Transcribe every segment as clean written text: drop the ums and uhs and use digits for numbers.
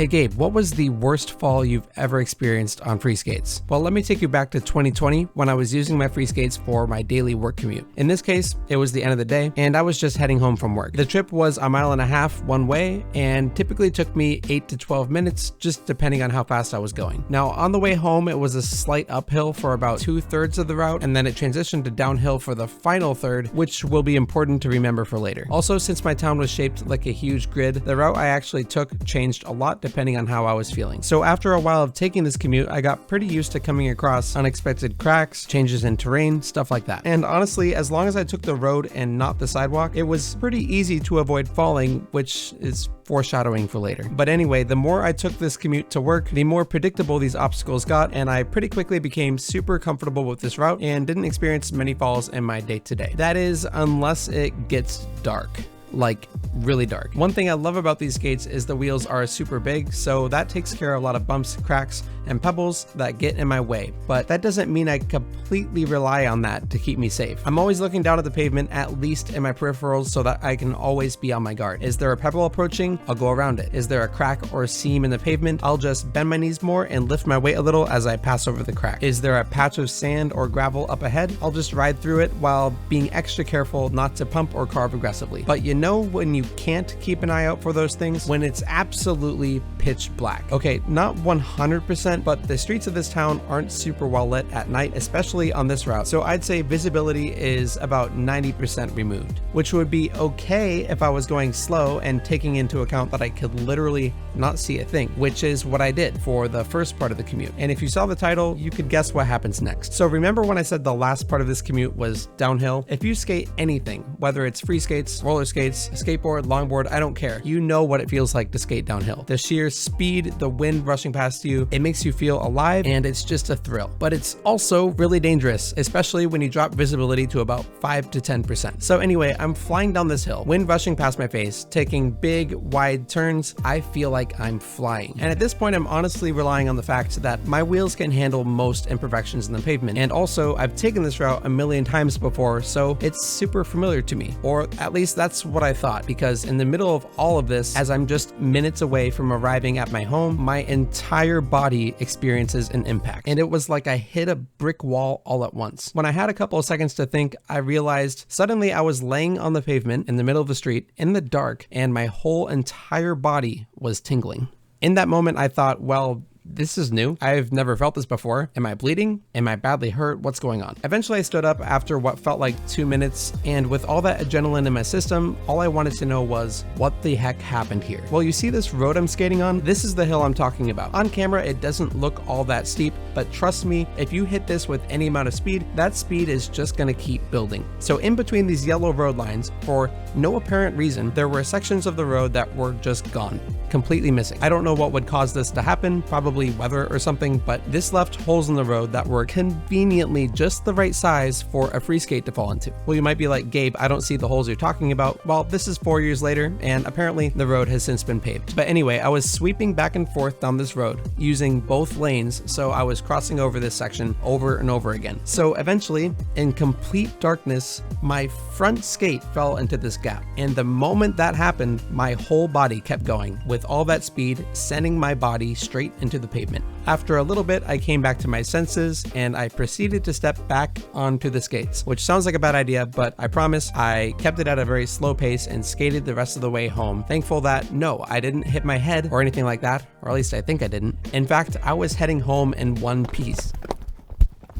Hey Gabe, what was the worst fall you've ever experienced on Freeskates? Well, let me take you back to 2020 when I was using my Freeskates for my daily work commute. In this case, it was the end of the day and I was just heading home from work. The trip was 1.5 miles one way and typically took me 8 to 12 minutes, just depending on how fast I was going. Now, on the way home, it was a slight uphill for about 2/3 of the route, and then it transitioned to downhill for the final third, which will be important to remember for later. Also, since my town was shaped like a huge grid, the route I actually took changed a lot depending on how I was feeling. So after a while of taking this commute, I got pretty used to coming across unexpected cracks, changes in terrain, stuff like that. And honestly, as long as I took the road and not the sidewalk, it was pretty easy to avoid falling, which is foreshadowing for later. But anyway, the more I took this commute to work, the more predictable these obstacles got, and I pretty quickly became super comfortable with this route and didn't experience many falls in my day-to-day. That is, unless it gets dark. Like really dark. One thing I love about these skates is the wheels are super big, so that takes care of a lot of bumps, cracks, and pebbles that get in my way, but that doesn't mean I completely rely on that to keep me safe. I'm always looking down at the pavement, at least in my peripherals, so that I can always be on my guard. Is there a pebble approaching? I'll go around it. Is there a crack or a seam in the pavement? I'll just bend my knees more and lift my weight a little as I pass over the crack. Is there a patch of sand or gravel up ahead? I'll just ride through it while being extra careful not to pump or carve aggressively. But you know when you can't keep an eye out for those things? When it's absolutely pitch black. Okay, not 100%, but the streets of this town aren't super well lit at night, especially on this route. So I'd say visibility is about 90% removed, which would be okay if I was going slow and taking into account that I could literally not see a thing, which is what I did for the first part of the commute. And if you saw the title, you could guess what happens next. So remember when I said the last part of this commute was downhill? If you skate anything, whether it's free skates, roller skates, skateboard, longboard, I don't care. You know what it feels like to skate downhill. The sheer speed, the wind rushing past you, it makes you feel alive and it's just a thrill. But it's also really dangerous, especially when you drop visibility to about 5 to 10%. So anyway, I'm flying down this hill, wind rushing past my face, taking big, wide turns. I feel like I'm flying. And at this point, I'm honestly relying on the fact that my wheels can handle most imperfections in the pavement. And also, I've taken this route a million times before, so it's super familiar to me. Or at least that's what I thought, because in the middle of all of this, as I'm just minutes away from arriving at my home, my entire body experiences an impact. And it was like I hit a brick wall all at once. When I had a couple of seconds to think, I realized suddenly I was laying on the pavement in the middle of the street in the dark, and my whole entire body was tingling. In that moment, I thought, well, this is new. I've never felt this before. Am I bleeding? Am I badly hurt? What's going on? Eventually I stood up after what felt like 2 minutes, and with all that adrenaline in my system, all I wanted to know was, what the heck happened here? Well, you see this road I'm skating on? This is the hill I'm talking about. On camera, it doesn't look all that steep, but trust me, if you hit this with any amount of speed, that speed is just gonna keep building. So in between these yellow road lines, for no apparent reason, there were sections of the road that were just gone, completely missing. I don't know what would cause this to happen, probably weather or something, but this left holes in the road that were conveniently just the right size for a free skate to fall into. Well, you might be like, Gabe, I don't see the holes you're talking about. Well, this is 4 years later, and apparently the road has since been paved. But anyway, I was sweeping back and forth down this road using both lanes, so I was crossing over this section over and over again. So eventually, in complete darkness, my front skate fell into this gap. And the moment that happened, my whole body kept going with all that speed, sending my body straight into the pavement. After a little bit, I came back to my senses and I proceeded to step back onto the skates, which sounds like a bad idea, but I promise I kept it at a very slow pace and skated the rest of the way home. Thankful that no, I didn't hit my head or anything like that, or at least I think I didn't. In fact, I was heading home in one piece.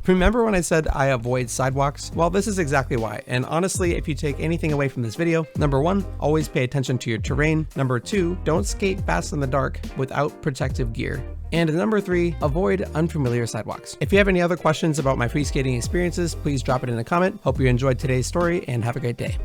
Remember when I said I avoid sidewalks? Well, this is exactly why. And honestly, if you take anything away from this video, number 1, always pay attention to your terrain. Number 2, don't skate fast in the dark without protective gear. And number 3, avoid unfamiliar sidewalks. If you have any other questions about my free skating experiences, please drop it in a comment. Hope you enjoyed today's story and have a great day.